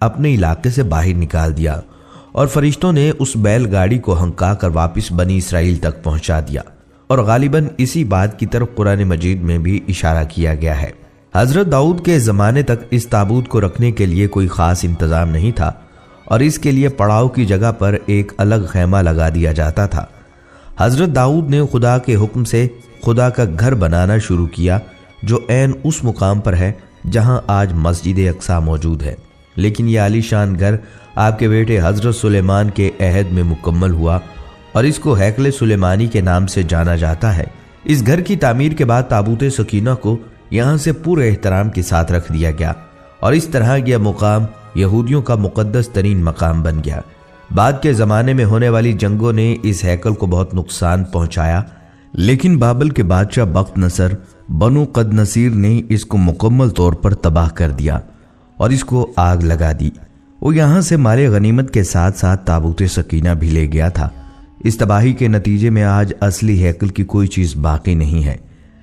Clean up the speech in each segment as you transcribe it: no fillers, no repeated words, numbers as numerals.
اپنے علاقے سے باہر نکال دیا اور فرشتوں نے اس بیل گاڑی کو ہنکا کر واپس بنی اسرائیل تک پہنچا دیا، اور غالباً اسی بات کی طرف قرآن مجید میں بھی اشارہ کیا گیا ہے۔ حضرت داؤد کے زمانے تک اس تابوت کو رکھنے کے لیے کوئی خاص انتظام نہیں تھا، اور اس کے لیے پڑاؤ کی جگہ پر ایک الگ خیمہ لگا دیا جاتا تھا۔ حضرت داؤد نے خدا کے حکم سے خدا کا گھر بنانا شروع کیا، جو عین اس مقام پر ہے جہاں آج مسجد اقصی موجود ہے، لیکن یہ عالی شان گھر آپ کے بیٹے حضرت سلیمان کے عہد میں مکمل ہوا اور اس کو ہیکل سلیمانی کے نام سے جانا جاتا ہے۔ اس گھر کی تعمیر کے بعد تابوت سکینہ کو یہاں سے پورے احترام کے ساتھ رکھ دیا گیا، اور اس طرح یہ مقام یہودیوں کا مقدس ترین مقام بن گیا۔ بعد کے زمانے میں ہونے والی جنگوں نے اس ہیکل کو بہت نقصان پہنچایا، لیکن بابل کے بادشاہ بخت نصر بنو قد نصیر نے اس کو مکمل طور پر تباہ کر دیا اور اس کو آگ لگا دی۔ وہ یہاں سے مال غنیمت کے ساتھ ساتھ تابوت سکینہ بھی لے گیا تھا۔ اس تباہی کے نتیجے میں آج اصلی ہیکل کی کوئی چیز باقی نہیں ہے۔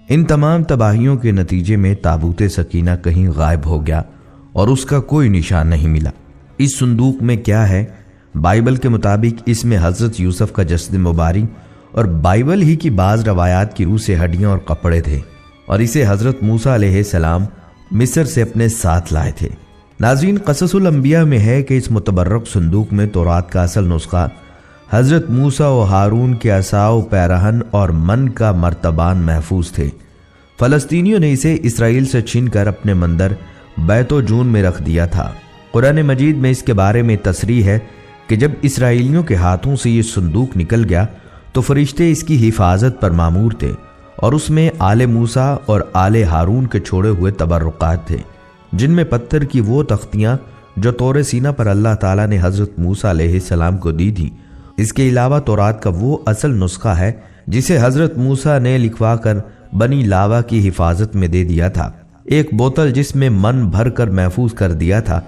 ان تمام تباہیوں کے نتیجے میں تابوت سکینہ کہیں غائب ہو گیا اور اس کا کوئی نشان نہیں ملا۔ اس صندوق میں کیا ہے؟ بائبل کے مطابق اس میں حضرت یوسف کا جسد مبارک اور بائبل ہی کی بعض روایات کی روح سے ہڈیاں اور کپڑے تھے، اور اسے حضرت موسیٰ علیہ السلام مصر سے اپنے ساتھ لائے تھے۔ ناظرین، قصص الانبیاء میں ہے کہ اس متبرک صندوق میں تورات کا اصل نسخہ، حضرت موسیٰ و ہارون کے عصا و پیرہن اور من کا مرتبان محفوظ تھے۔ فلسطینیوں نے اسے اسرائیل سے چھین کر اپنے مندر بیت و جون میں رکھ دیا تھا۔ قرآن مجید میں اس کے بارے میں تصریح ہے کہ جب اسرائیلیوں کے ہاتھوں سے یہ صندوق نکل گیا تو فرشتے اس کی حفاظت پر مامور تھے، اور اس میں آل موسیٰ اور آل ہارون کے چھوڑے ہوئے تبرکات تھے، جن میں پتھر کی وہ تختیاں جو طور سینا پر اللہ تعالیٰ نے حضرت موسیٰ علیہ السلام کو دی تھی۔ اس کے علاوہ تورات کا وہ اصل نسخہ ہے جسے حضرت موسیٰ نے لکھوا کر بنی لاوا کی حفاظت میں دے دیا تھا، ایک بوتل جس میں من بھر کر محفوظ کر دیا تھا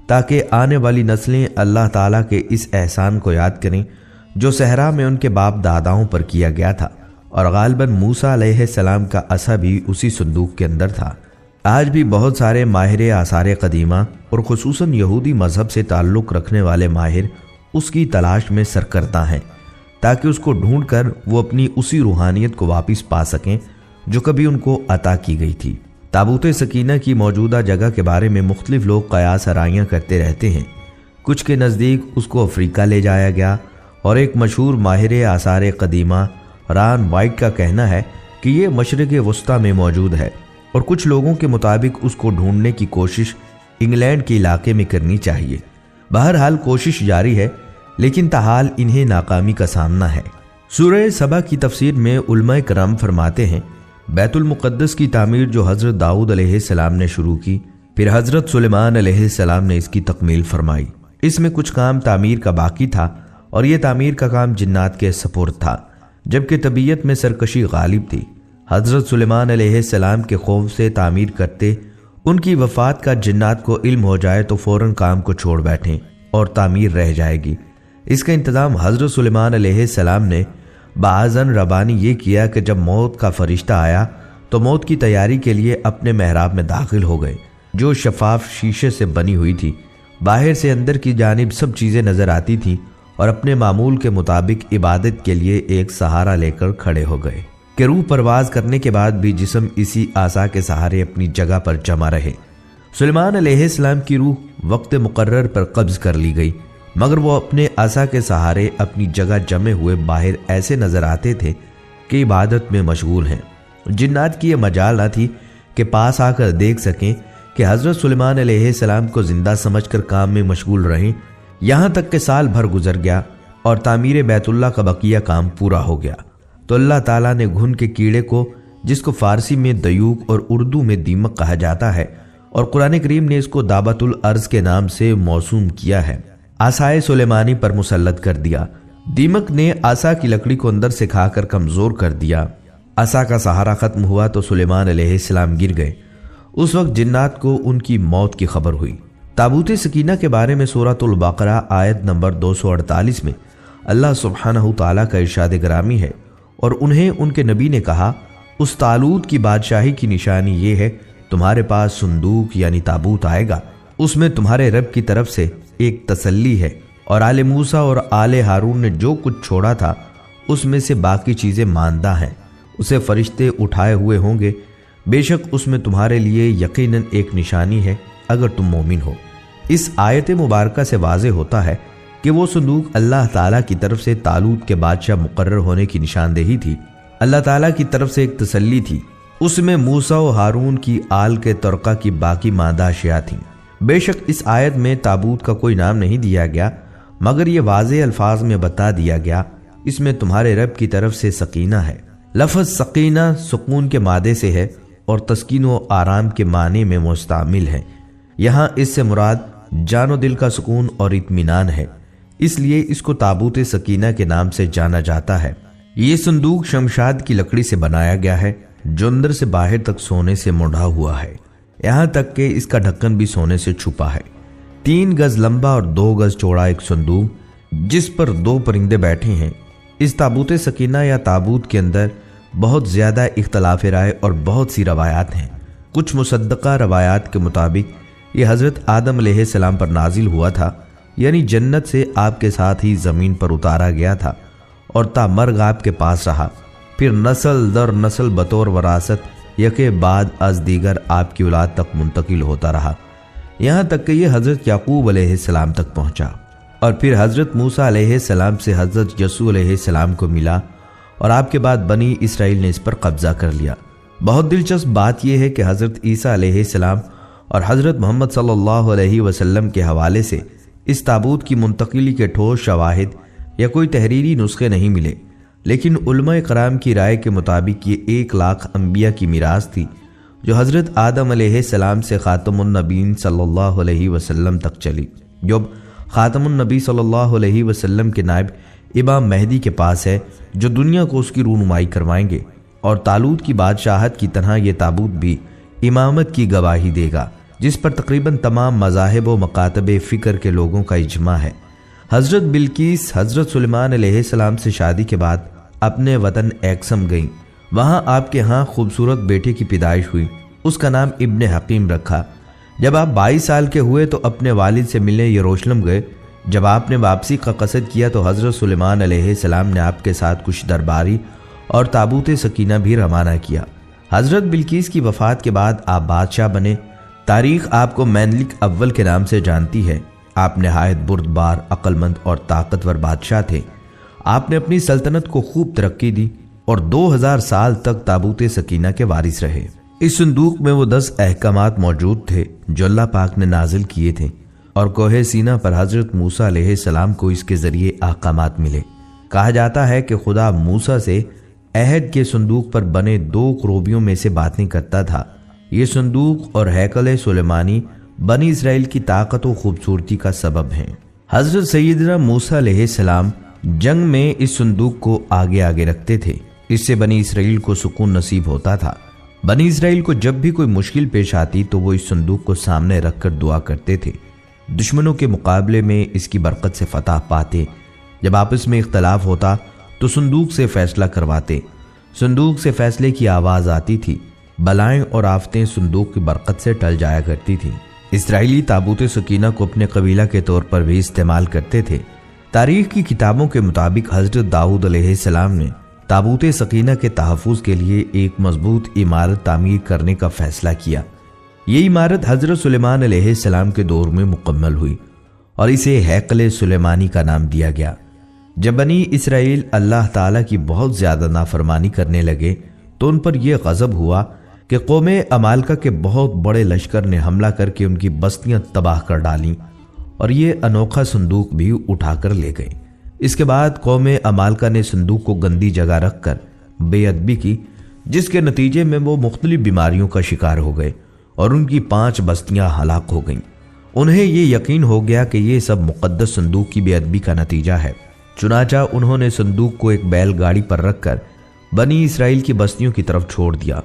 تاکہ آنے والی نسلیں اللہ تعالیٰ کے اس احسان کو یاد کریں جو صحرا میں ان کے باپ داداؤں پر کیا گیا تھا، اور غالباً موسیٰ علیہ السلام کا عصا بھی اسی صندوق کے اندر تھا۔ آج بھی بہت سارے ماہر آثار قدیمہ اور خصوصاً یہودی مذہب سے تعلق رکھنے والے ماہر اس کی تلاش میں سرکردہ ہیں تاکہ اس کو ڈھونڈ کر وہ اپنی اسی روحانیت کو واپس پا سکیں جو کبھی ان کو عطا کی گئی تھی۔ تابوت سکینہ کی موجودہ جگہ کے بارے میں مختلف لوگ قیاس آرائیاں کرتے رہتے ہیں۔ کچھ کے نزدیک اس کو افریقہ لے جایا گیا، اور ایک مشہور ماہر آثار قدیمہ ران وائٹ کا کہنا ہے کہ یہ مشرق وسطیٰ میں موجود ہے، اور کچھ لوگوں کے مطابق اس کو ڈھونڈنے کی کوشش انگلینڈ کے علاقے میں کرنی چاہیے۔ بہرحال کوشش جاری ہے، لیکن تاحال انہیں ناکامی کا سامنا ہے۔ سورہ سبا کی تفسیر میں علماء کرام فرماتے ہیں بیت المقدس کی تعمیر جو حضرت داؤد علیہ السلام نے شروع کی، پھر حضرت سلیمان علیہ السلام نے اس کی تکمیل فرمائی۔ اس میں کچھ کام تعمیر کا باقی تھا، اور یہ تعمیر کا کام جنات کے سپرد تھا، جبکہ طبیعت میں سرکشی غالب تھی۔ حضرت سلیمان علیہ السلام کے خوف سے تعمیر کرتے ان کی وفات کا جنات کو علم ہو جائے تو فوراً کام کو چھوڑ بیٹھیں اور تعمیر رہ جائے گی۔ اس کا انتظام حضرت سلیمان علیہ السلام نے باذن ربانی یہ کیا کہ جب موت کا فرشتہ آیا تو موت کی تیاری کے لیے اپنے محراب میں داخل ہو گئے، جو شفاف شیشے سے بنی ہوئی تھی۔ باہر سے اندر کی جانب سب چیزیں نظر آتی تھیں، اور اپنے معمول کے مطابق عبادت کے لیے ایک سہارا لے کر کھڑے ہو گئے کہ روح پرواز کرنے کے بعد بھی جسم اسی عصا کے سہارے اپنی جگہ پر جمع رہے۔ سلیمان علیہ السلام کی روح وقت مقرر پر قبض کر لی گئی، مگر وہ اپنے عصا کے سہارے اپنی جگہ جمے ہوئے باہر ایسے نظر آتے تھے کہ عبادت میں مشغول ہیں۔ جنات کی یہ مجال نہ تھی کہ پاس آ کر دیکھ سکیں کہ حضرت سلیمان علیہ السلام کو زندہ سمجھ کر کام میں مشغول رہیں، یہاں تک کہ سال بھر گزر گیا اور تعمیر بیت اللہ کا بقیہ کام پورا ہو گیا تو اللہ تعالیٰ نے گھن کے کیڑے کو، جس کو فارسی میں دیوک اور اردو میں دیمک کہا جاتا ہے، اور قرآن کریم نے اس کو دابت الارض کے نام سے موسوم کیا ہے، عصائے سلیمانی پر مسلط کر دیا۔ دیمک نے عصا کی لکڑی کو اندر سے کھا کر کمزور کر دیا۔ عصا کا سہارا ختم ہوا تو سلیمان علیہ السلام گر گئے۔ اس وقت جنات کو ان کی موت کی خبر ہوئی۔ تابوت سکینہ کے بارے میں سورۃ البقرہ آیت نمبر 248 میں اللہ سبحانہ تعالیٰ کا ارشاد گرامی ہے، اور انہیں ان کے نبی نے کہا، اس طالوت کی بادشاہی کی نشانی یہ ہے تمہارے پاس صندوق یعنی تابوت آئے گا، اس میں تمہارے رب کی طرف سے ایک تسلی ہے، اور آل موسیٰ اور آل ہارون نے جو کچھ چھوڑا تھا اس میں سے باقی چیزیں ماندہ ہیں، اسے فرشتے اٹھائے ہوئے ہوں گے، بے شک اس میں تمہارے لیے یقیناً ایک نشانی ہے اگر تم مومن ہو۔ اس آیت مبارکہ سے واضح ہوتا ہے کہ وہ صندوق اللہ تعالیٰ کی طرف سے طالوت کے بادشاہ مقرر ہونے کی نشاندہی تھی، اللہ تعالیٰ کی طرف سے ایک تسلی تھی، اس میں موسیٰ و ہارون کی آل کے ترقہ کی باقی مادہ اشیاء تھیں۔ بے شک اس آیت میں تابوت کا کوئی نام نہیں دیا گیا، مگر یہ واضح الفاظ میں بتا دیا گیا اس میں تمہارے رب کی طرف سے سکینہ ہے۔ لفظ سکینہ سکون کے مادے سے ہے اور تسکین و آرام کے معنی میں مستعمل ہے۔ یہاں اس سے مراد جان و دل کا سکون اور اطمینان ہے، اس لیے اس کو تابوت سکینہ کے نام سے جانا جاتا ہے۔ یہ صندوق شمشاد کی لکڑی سے بنایا گیا ہے جو اندر سے باہر تک سونے سے مڑا ہوا ہے، یہاں تک کہ اس کا ڈھکن بھی سونے سے چھپا ہے۔ 3 گز لمبا اور 2 گز چوڑا ایک صندوق جس پر 2 پرندے بیٹھے ہیں۔ اس تابوت سکینہ یا تابوت کے اندر بہت زیادہ اختلاف رائے اور بہت سی روایات ہیں۔ کچھ مصدقہ روایات کے مطابق یہ حضرت آدم علیہ السلام پر نازل ہوا تھا، یعنی جنت سے آپ کے ساتھ ہی زمین پر اتارا گیا تھا اور تا مرگ آپ کے پاس رہا، پھر نسل در نسل بطور وراثت یکے بعد از دیگر آپ کی اولاد تک منتقل ہوتا رہا، یہاں تک کہ یہ حضرت یعقوب علیہ السلام تک پہنچا، اور پھر حضرت موسیٰ علیہ السلام سے حضرت یسوع علیہ السلام کو ملا، اور آپ کے بعد بنی اسرائیل نے اس پر قبضہ کر لیا۔ بہت دلچسپ بات یہ ہے کہ حضرت عیسیٰ علیہ السلام اور حضرت محمد صلی اللہ علیہ وسلم کے حوالے سے اس تابوت کی منتقلی کے ٹھوس شواہد یا کوئی تحریری نسخے نہیں ملے، لیکن علماء کرام کی رائے کے مطابق یہ 1,00,000 انبیاء کی میراث تھی جو حضرت آدم علیہ السلام سے خاتم النبیین صلی اللہ علیہ وسلم تک چلی، جو خاتم النبی صلی اللہ علیہ وسلم کے نائب امام مہدی کے پاس ہے، جو دنیا کو اس کی رونمائی کروائیں گے، اور طالوت کی بادشاہت کی طرح یہ تابوت بھی امامت کی گواہی دے گا، جس پر تقریباً تمام مذاہب و مکاتب فکر کے لوگوں کا اجماع ہے۔ حضرت بلقیس حضرت سلیمان علیہ السلام سے شادی کے بعد اپنے وطن ایکسم گئیں، وہاں آپ کے ہاں خوبصورت بیٹے کی پیدائش ہوئی، اس کا نام ابن حکیم رکھا۔ جب آپ 22 سال کے ہوئے تو اپنے والد سے ملنے یروشلم گئے۔ جب آپ نے واپسی کا قصد کیا تو حضرت سلیمان علیہ السلام نے آپ کے ساتھ کچھ درباری اور تابوت سکینہ بھی روانہ کیا۔ حضرت بلقیس کی وفات کے بعد آپ بادشاہ بنے۔ تاریخ آپ کو مینلک اول کے نام سے جانتی ہے۔ آپ نہایت بردبار، عقل مند اور طاقتور بادشاہ تھے۔ آپ نے اپنی سلطنت کو خوب ترقی دی اور 2000 سال تک تابوت سکینہ کے وارث رہے۔ اس صندوق میں وہ 10 احکامات موجود تھے جو اللہ پاک نے نازل کیے تھے، اور کوہ سینا پر حضرت موسیٰ علیہ السلام کو اس کے ذریعے احکامات ملے۔ کہا جاتا ہے کہ خدا موسیٰ سے عہد کے صندوق پر بنے 2 کروبیوں میں سے باتیں کرتا تھا۔ یہ صندوق اور ہیکل سلیمانی بنی اسرائیل کی طاقت و خوبصورتی کا سبب ہیں۔ حضرت سیدنا موسیٰ علیہ السلام جنگ میں اس صندوق کو آگے آگے رکھتے تھے، اس سے بنی اسرائیل کو سکون نصیب ہوتا تھا۔ بنی اسرائیل کو جب بھی کوئی مشکل پیش آتی تو وہ اس صندوق کو سامنے رکھ کر دعا کرتے تھے، دشمنوں کے مقابلے میں اس کی برکت سے فتح پاتے۔ جب آپس میں اختلاف ہوتا تو صندوق سے فیصلہ کرواتے، صندوق سے فیصلے کی آواز آتی تھی، بلائیں اور آفتیں صندوق کی برکت سے ٹل جایا کرتی تھیں۔ اسرائیلی تابوت سکینہ کو اپنے قبیلہ کے طور پر بھی استعمال کرتے تھے۔ تاریخ کی کتابوں کے مطابق حضرت داؤد علیہ السلام نے تابوت سکینہ کے تحفظ کے لیے ایک مضبوط عمارت تعمیر کرنے کا فیصلہ کیا۔ یہ عمارت حضرت سلیمان علیہ السلام کے دور میں مکمل ہوئی اور اسے ہیکل سلیمانی کا نام دیا گیا۔ جب بنی اسرائیل اللہ تعالیٰ کی بہت زیادہ نافرمانی کرنے لگے تو ان پر یہ غضب ہوا کہ قوم عمالقہ کے بہت بڑے لشکر نے حملہ کر کے ان کی بستیاں تباہ کر ڈالیں اور یہ انوکھا صندوق بھی اٹھا کر لے گئے۔ اس کے بعد قوم عمالقہ نے صندوق کو گندی جگہ رکھ کر بے ادبی کی، جس کے نتیجے میں وہ مختلف بیماریوں کا شکار ہو گئے اور ان کی 5 بستیاں ہلاک ہو گئیں۔ انہیں یہ یقین ہو گیا کہ یہ سب مقدس صندوق کی بے ادبی کا نتیجہ ہے، چنانچہ انہوں نے صندوق کو ایک بیل گاڑی پر رکھ کر بنی اسرائیل کی بستیوں کی طرف چھوڑ دیا۔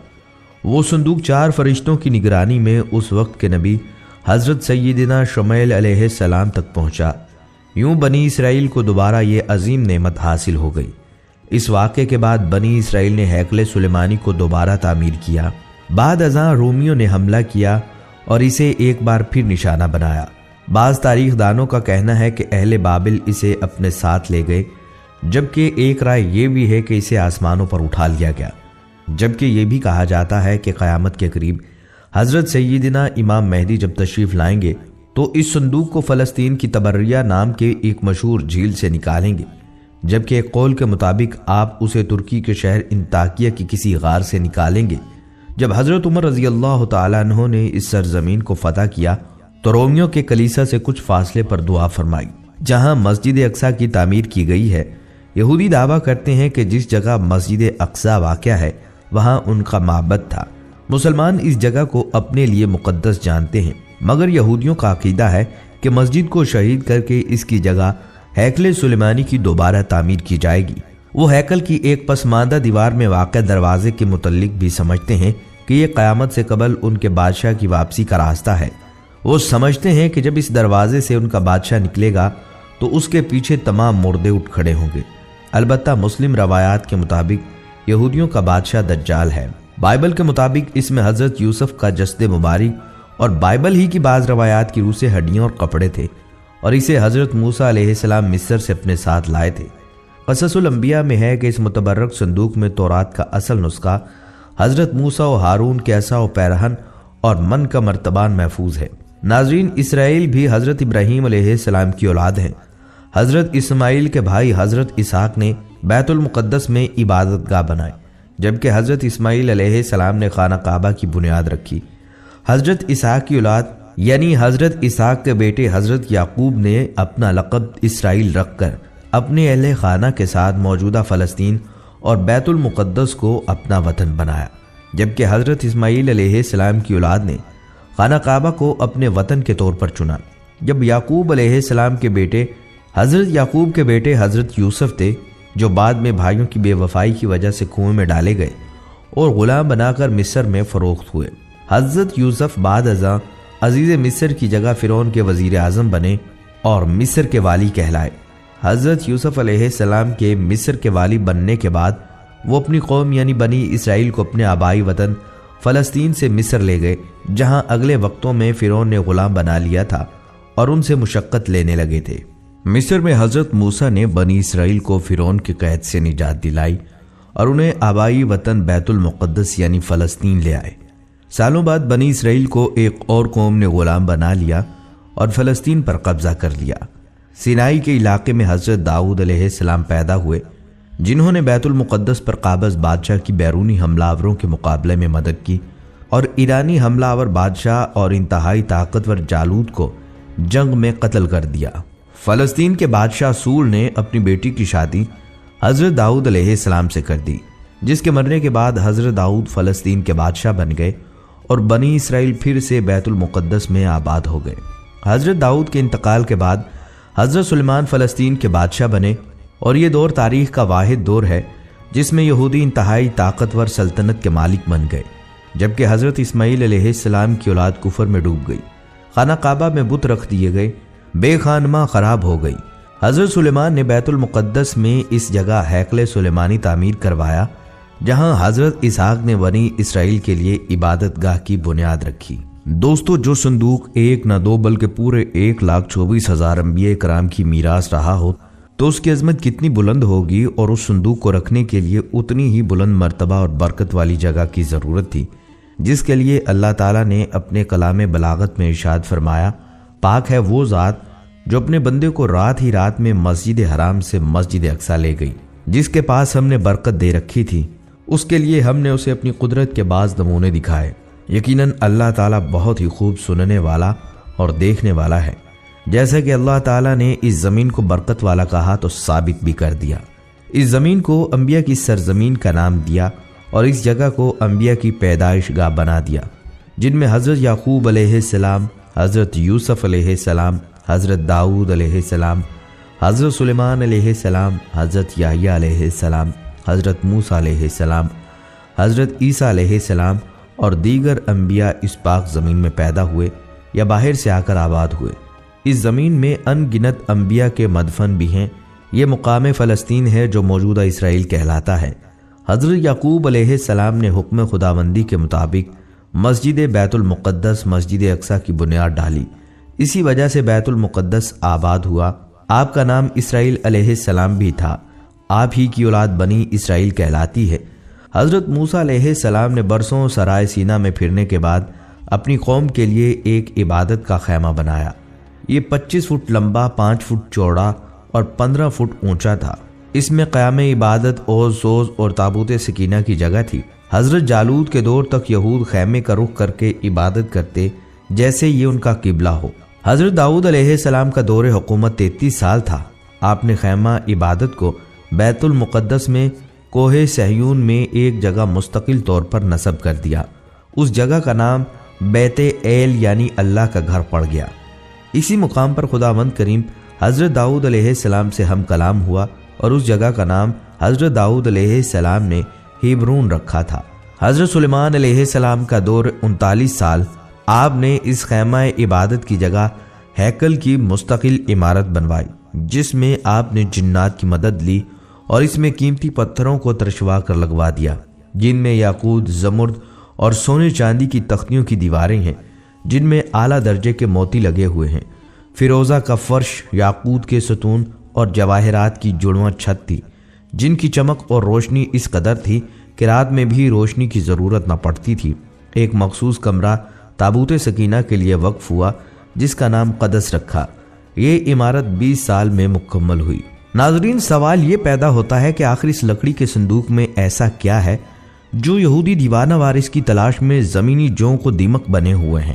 وہ صندوق 4 فرشتوں کی نگرانی میں اس وقت کے نبی حضرت سیدنا شمعیل علیہ السلام تک پہنچا۔ یوں بنی اسرائیل کو دوبارہ یہ عظیم نعمت حاصل ہو گئی۔ اس واقعے کے بعد بنی اسرائیل نے ہیکل سلیمانی کو دوبارہ تعمیر کیا۔ بعد ازاں رومیوں نے حملہ کیا اور اسے ایک بار پھر نشانہ بنایا۔ بعض تاریخ دانوں کا کہنا ہے کہ اہل بابل اسے اپنے ساتھ لے گئے، جبکہ ایک رائے یہ بھی ہے کہ اسے آسمانوں پر اٹھا لیا گیا۔ جبکہ یہ بھی کہا جاتا ہے کہ قیامت کے قریب حضرت سیدنا امام مہدی جب تشریف لائیں گے تو اس صندوق کو فلسطین کی تبریہ نام کے ایک مشہور جھیل سے نکالیں گے، جبکہ ایک قول کے مطابق آپ اسے ترکی کے شہر انطاکیہ کی کسی غار سے نکالیں گے۔ جب حضرت عمر رضی اللہ تعالیٰ عنہ نے اس سرزمین کو فتح کیا تو رومیوں کے کلیسا سے کچھ فاصلے پر دعا فرمائی، جہاں مسجد اقصی کی تعمیر کی گئی ہے۔ یہودی دعویٰ کرتے ہیں کہ جس جگہ مسجد اقصی واقع ہے وہاں ان کا معبد تھا۔ مسلمان اس جگہ کو اپنے لیے مقدس جانتے ہیں، مگر یہودیوں کا عقیدہ ہے کہ مسجد کو شہید کر کے اس کی جگہ ہیکل سلیمانی کی دوبارہ تعمیر کی جائے گی۔ وہ ہیکل کی ایک پسماندہ دیوار میں واقع دروازے کے متعلق بھی سمجھتے ہیں کہ یہ قیامت سے قبل ان کے بادشاہ کی واپسی کا راستہ ہے۔ وہ سمجھتے ہیں کہ جب اس دروازے سے ان کا بادشاہ نکلے گا تو اس کے پیچھے تمام مردے اٹھ کھڑے ہوں گے۔ البتہ مسلم روایات کے مطابق یہودیوں کا بادشاہ دجال ہے۔ بائبل کے مطابق اس میں حضرت یوسف کا جسد مبارک اور بائبل ہی کی بعض روایات کی روح سے ہڈیاں اور کپڑے تھے، اور اسے حضرت موسیٰ علیہ السلام مصر سے اپنے ساتھ لائے تھے۔ قصص الانبیاء میں ہے کہ اس متبرک صندوق میں تورات کا اصل نسخہ، حضرت موسیٰ و ہارون کے عصا و پیرہن اور من کا مرتبان محفوظ ہے۔ ناظرین، اسرائیل بھی حضرت ابراہیم علیہ السلام کی اولاد ہیں۔ حضرت اسماعیل کے بھائی حضرت اسحاق نے بیت المقدس میں عبادت گاہ بنائے، جبکہ حضرت اسماعیل علیہ السلام نے خانہ کعبہ کی بنیاد رکھی۔ حضرت اسحاق کی اولاد یعنی حضرت اسحاق کے بیٹے حضرت یعقوب نے اپنا لقب اسرائیل رکھ کر اپنے اہل خانہ کے ساتھ موجودہ فلسطین اور بیت المقدس کو اپنا وطن بنایا، جبکہ حضرت اسماعیل علیہ السلام کی اولاد نے خانہ کعبہ کو اپنے وطن کے طور پر چنا۔ جب یعقوب علیہ السلام کے بیٹے حضرت یعقوب کے بیٹے حضرت یوسف تھے، جو بعد میں بھائیوں کی بے وفائی کی وجہ سے کنویں میں ڈالے گئے اور غلام بنا کر مصر میں فروخت ہوئے۔ حضرت یوسف بعد ازاں عزیز مصر کی جگہ فرعون کے وزیر اعظم بنے اور مصر کے والی کہلائے۔ حضرت یوسف علیہ السلام کے مصر کے والی بننے کے بعد وہ اپنی قوم یعنی بنی اسرائیل کو اپنے آبائی وطن فلسطین سے مصر لے گئے، جہاں اگلے وقتوں میں فرعون نے غلام بنا لیا تھا اور ان سے مشقت لینے لگے تھے۔ مصر میں حضرت موسیٰ نے بنی اسرائیل کو فرعون کے قید سے نجات دلائی اور انہیں آبائی وطن بیت المقدس یعنی فلسطین لے آئے۔ سالوں بعد بنی اسرائیل کو ایک اور قوم نے غلام بنا لیا اور فلسطین پر قبضہ کر لیا۔ سینائی کے علاقے میں حضرت داؤد علیہ السلام پیدا ہوئے، جنہوں نے بیت المقدس پر قابض بادشاہ کی بیرونی حملہ آوروں کے مقابلے میں مدد کی اور ایرانی حملہ آور بادشاہ اور انتہائی طاقتور جالوت کو جنگ میں قتل کر دیا۔ فلسطین کے بادشاہ سور نے اپنی بیٹی کی شادی حضرت داؤد علیہ السلام سے کر دی، جس کے مرنے کے بعد حضرت داؤد فلسطین کے بادشاہ بن گئے اور بنی اسرائیل پھر سے بیت المقدس میں آباد ہو گئے۔ حضرت داؤد کے انتقال کے بعد حضرت سلیمان فلسطین کے بادشاہ بنے اور یہ دور تاریخ کا واحد دور ہے جس میں یہودی انتہائی طاقتور سلطنت کے مالک بن گئے، جبکہ حضرت اسماعیل علیہ السلام کی اولاد کفر میں ڈوب گئی۔ خانہ کعبہ میں بت رکھ دیے گئے، بے خانماں خراب ہو گئی۔ حضرت سلیمان نے بیت المقدس میں اس جگہ ہیکل سلیمانی تعمیر کروایا، جہاں حضرت اسحاق نے بنی اسرائیل کے لیے عبادت گاہ کی بنیاد رکھی۔ دوستو، جو صندوق ایک نہ دو بلکہ پورے 1,24,000 انبیاء کرام کی میراث رہا ہو تو اس کی عظمت کتنی بلند ہوگی، اور اس صندوق کو رکھنے کے لیے اتنی ہی بلند مرتبہ اور برکت والی جگہ کی ضرورت تھی، جس کے لیے اللہ تعالیٰ نے اپنے کلام بلاغت میں ارشاد فرمایا، پاک ہے وہ ذات جو اپنے بندے کو رات ہی رات میں مسجد حرام سے مسجد اقصی لے گئی، جس کے پاس ہم نے برکت دے رکھی تھی، اس کے لیے ہم نے اسے اپنی قدرت کے بعض نمونے دکھائے۔ یقیناً اللہ تعالیٰ بہت ہی خوب سننے والا اور دیکھنے والا ہے۔ جیسا کہ اللہ تعالیٰ نے اس زمین کو برکت والا کہا تو ثابت بھی کر دیا۔ اس زمین کو انبیاء کی سرزمین کا نام دیا اور اس جگہ کو انبیاء کی پیدائش گاہ بنا دیا، جن میں حضرت یعقوب علیہ السلام، حضرت یوسف علیہ السلام، حضرت داؤد علیہ السلام، حضرت سلیمان علیہ السلام، حضرت یحییٰ علیہ السلام، حضرت موسیٰ علیہ السلام، حضرت عیسیٰ علیہ السلام اور دیگر انبیاء اس پاک زمین میں پیدا ہوئے یا باہر سے آ کر آباد ہوئے۔ اس زمین میں ان گنت انبیاء کے مدفن بھی ہیں۔ یہ مقام فلسطین ہے جو موجودہ اسرائیل کہلاتا ہے۔ حضرت یعقوب علیہ السلام نے حکم خداوندی کے مطابق مسجد بیت المقدس مسجد اقصی کی بنیاد ڈالی۔ اسی وجہ سے بیت المقدس آباد ہوا۔ آپ کا نام اسرائیل علیہ السلام بھی تھا۔ آپ ہی کی اولاد بنی اسرائیل کہلاتی ہے۔ حضرت موسیٰ علیہ السلام نے برسوں سرائے سینا میں پھرنے کے بعد اپنی قوم کے لیے ایک عبادت کا خیمہ بنایا۔ یہ 25 فٹ لمبا، 5 فٹ چوڑا اور 15 فٹ اونچا تھا۔ اس میں قیام عبادت، اوز سوز اور تابوت سکینہ کی جگہ تھی۔ حضرت جالوت کے دور تک یہود خیمے کا رخ کر کے عبادت کرتے جیسے یہ ان کا قبلہ ہو۔ حضرت داؤد علیہ السلام کا دور حکومت 33 سال تھا۔ آپ نے خیمہ عبادت کو بیت المقدس میں کوہ صہیون میں ایک جگہ مستقل طور پر نصب کر دیا۔ اس جگہ کا نام بیت ایل یعنی اللہ کا گھر پڑ گیا۔ اسی مقام پر خداوند کریم حضرت داؤد علیہ السلام سے ہم کلام ہوا اور اس جگہ کا نام حضرت داؤد علیہ السلام نے ہیبرون رکھا تھا۔ حضرت سلیمان علیہ السلام کا دور 39 سال۔ آپ نے اس خیمہ عبادت کی جگہ ہیکل کی مستقل عمارت بنوائی، جس میں آپ نے جنات کی مدد لی اور اس میں قیمتی پتھروں کو ترشوا کر لگوا دیا، جن میں یاقوت، زمرد اور سونے چاندی کی تختیوں کی دیواریں ہیں، جن میں اعلیٰ درجے کے موتی لگے ہوئے ہیں۔ فیروزہ کا فرش، یاقوت کے ستون اور جواہرات کی جڑواں چھت تھی، جن کی چمک اور روشنی اس قدر تھی کہ رات میں بھی روشنی کی ضرورت نہ پڑتی تھی۔ ایک مخصوص کمرہ تابوت سکینہ کے لیے وقف ہوا، جس کا نام قدس رکھا۔ یہ عمارت 20 سال میں مکمل ہوئی۔ ناظرین، سوال یہ پیدا ہوتا ہے کہ آخر اس لکڑی کے صندوق میں ایسا کیا ہے جو یہودی دیوانہ وارث کی تلاش میں زمینی جوں کو دیمک بنے ہوئے ہیں؟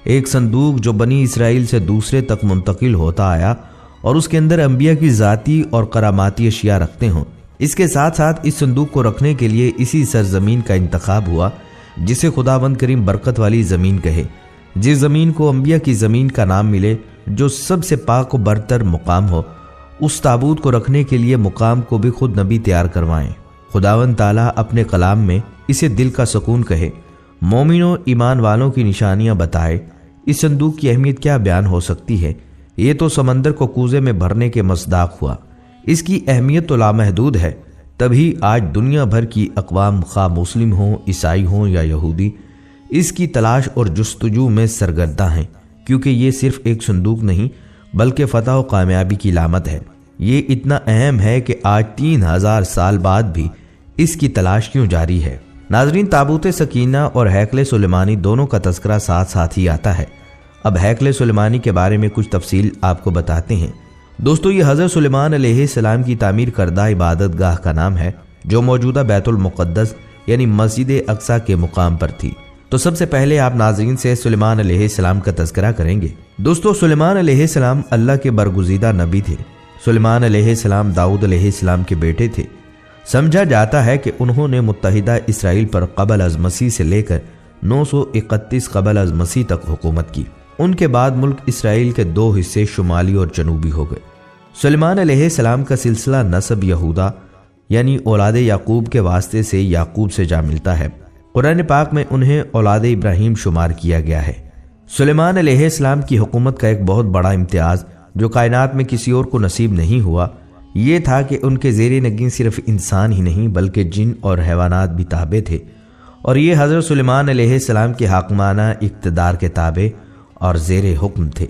ایک صندوق جو بنی اسرائیل سے دوسرے تک منتقل ہوتا آیا اور اس کے اندر انبیاء کی ذاتی اور کراماتی اشیاء رکھتے ہوں۔ اس کے ساتھ ساتھ اس صندوق کو رکھنے کے لیے اسی سرزمین کا انتخاب ہوا جسے خداوند کریم برکت والی زمین کہے، جس زمین کو انبیاء کی زمین کا نام ملے، جو سب سے پاک و برتر مقام ہو۔ اس تابوت کو رکھنے کے لیے مقام کو بھی خود نبی تیار کروائیں۔ خداوند تعالیٰ اپنے کلام میں اسے دل کا سکون کہے، مومنوں ایمان والوں کی نشانیاں بتائے۔ اس صندوق کی اہمیت کیا بیان ہو سکتی ہے؟ یہ تو سمندر کو کوزے میں بھرنے کے مصداق ہوا۔ اس کی اہمیت تو لامحدود ہے، تبھی آج دنیا بھر کی اقوام، خواہ مسلم ہوں، عیسائی ہوں یا یہودی، اس کی تلاش اور جستجو میں سرگرداں ہیں، کیونکہ یہ صرف ایک صندوق نہیں بلکہ فتح و کامیابی کی علامت ہے۔ یہ اتنا اہم ہے کہ آج 3000 سال بعد بھی اس کی تلاش کیوں جاری ہے؟ ناظرین، تابوت سکینہ اور ہیکل سلیمانی دونوں کا تذکرہ ساتھ ساتھ ہی آتا ہے۔ اب ہیکل سلیمانی کے بارے میں کچھ تفصیل آپ کو بتاتے ہیں۔ دوستو، یہ حضرت سلیمان علیہ السلام کی تعمیر کردہ عبادت گاہ کا نام ہے، جو موجودہ بیت المقدس یعنی مسجد اقصی کے مقام پر تھی۔ تو سب سے پہلے آپ ناظرین سے سلیمان علیہ السلام کا تذکرہ کریں گے۔ دوستو، سلیمان علیہ السلام اللہ کے برگزیدہ نبی تھے۔ سلیمان علیہ السلام داؤد علیہ السلام کے بیٹے تھے۔ سمجھا جاتا ہے کہ انہوں نے متحدہ اسرائیل پر قبل از مسیح سے لے کر 931 قبل از مسیح تک حکومت کی۔ ان کے بعد ملک اسرائیل کے 2 حصے شمالی اور جنوبی ہو گئے۔ سلیمان علیہ السلام کا سلسلہ نسب یہودا یعنی اولاد یعقوب کے واسطے سے یعقوب سے جا ملتا ہے۔ قرآن پاک میں انہیں اولاد ابراہیم شمار کیا گیا ہے۔ سلیمان علیہ السلام کی حکومت کا ایک بہت بڑا امتیاز جو کائنات میں کسی اور کو نصیب نہیں ہوا، یہ تھا کہ ان کے زیر نگین صرف انسان ہی نہیں بلکہ جن اور حیوانات بھی تابع تھے، اور یہ حضرت سلیمان علیہ السلام کے حاکمانہ اقتدار کے تابع اور زیر حکم تھے۔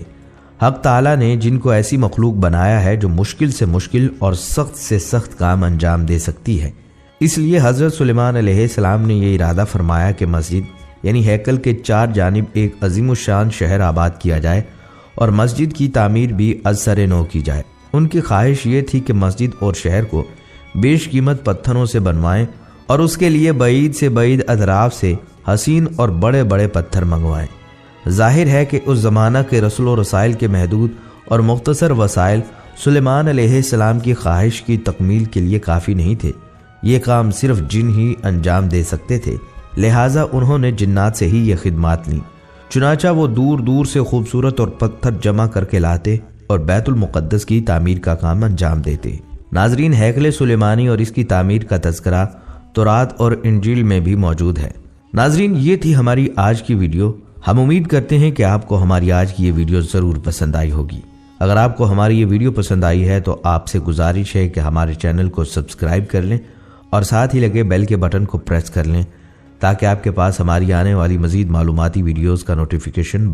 حق تعالیٰ نے جن کو ایسی مخلوق بنایا ہے جو مشکل سے مشکل اور سخت سے سخت کام انجام دے سکتی ہے، اس لیے حضرت سلیمان علیہ السلام نے یہ ارادہ فرمایا کہ مسجد یعنی ہیکل کے 4 جانب ایک عظیم الشان شہر آباد کیا جائے اور مسجد کی تعمیر بھی از سر نو کی جائے۔ ان کی خواہش یہ تھی کہ مسجد اور شہر کو بیش قیمت پتھروں سے بنوائیں اور اس کے لیے بعید سے بعید اطراف سے حسین اور بڑے بڑے پتھر منگوائیں۔ ظاہر ہے کہ اس زمانہ کے رسل و رسائل کے محدود اور مختصر وسائل سلیمان علیہ السلام کی خواہش کی تکمیل کے لیے کافی نہیں تھے۔ یہ کام صرف جن ہی انجام دے سکتے تھے، لہٰذا انہوں نے جنات سے ہی یہ خدمات لیں۔ چنانچہ وہ دور دور سے خوبصورت اور پتھر جمع کر کے لاتے اور بیت المقدس کی تعمیر کا کام انجام دیتے۔ ناظرین، ہیکل سلیمانی اور اس کی تعمیر کا تذکرہ تورات اور انجیل میں بھی موجود ہے۔ ناظرین، یہ تھی ہماری آج کی ویڈیو۔ ہم امید کرتے ہیں کہ آپ کو ہماری آج کی یہ ویڈیو ضرور پسند آئی ہوگی۔ اگر آپ کو ہماری یہ ویڈیو پسند آئی ہے تو آپ سے گزارش ہے کہ ہمارے چینل کو سبسکرائب کر لیں اور ساتھ ہی لگے بیل کے بٹن کو پریس کر لیں تاکہ آپ کے پاس ہماری آنے والی مزید معلوماتی ویڈیوز کا نوٹیفیکیشن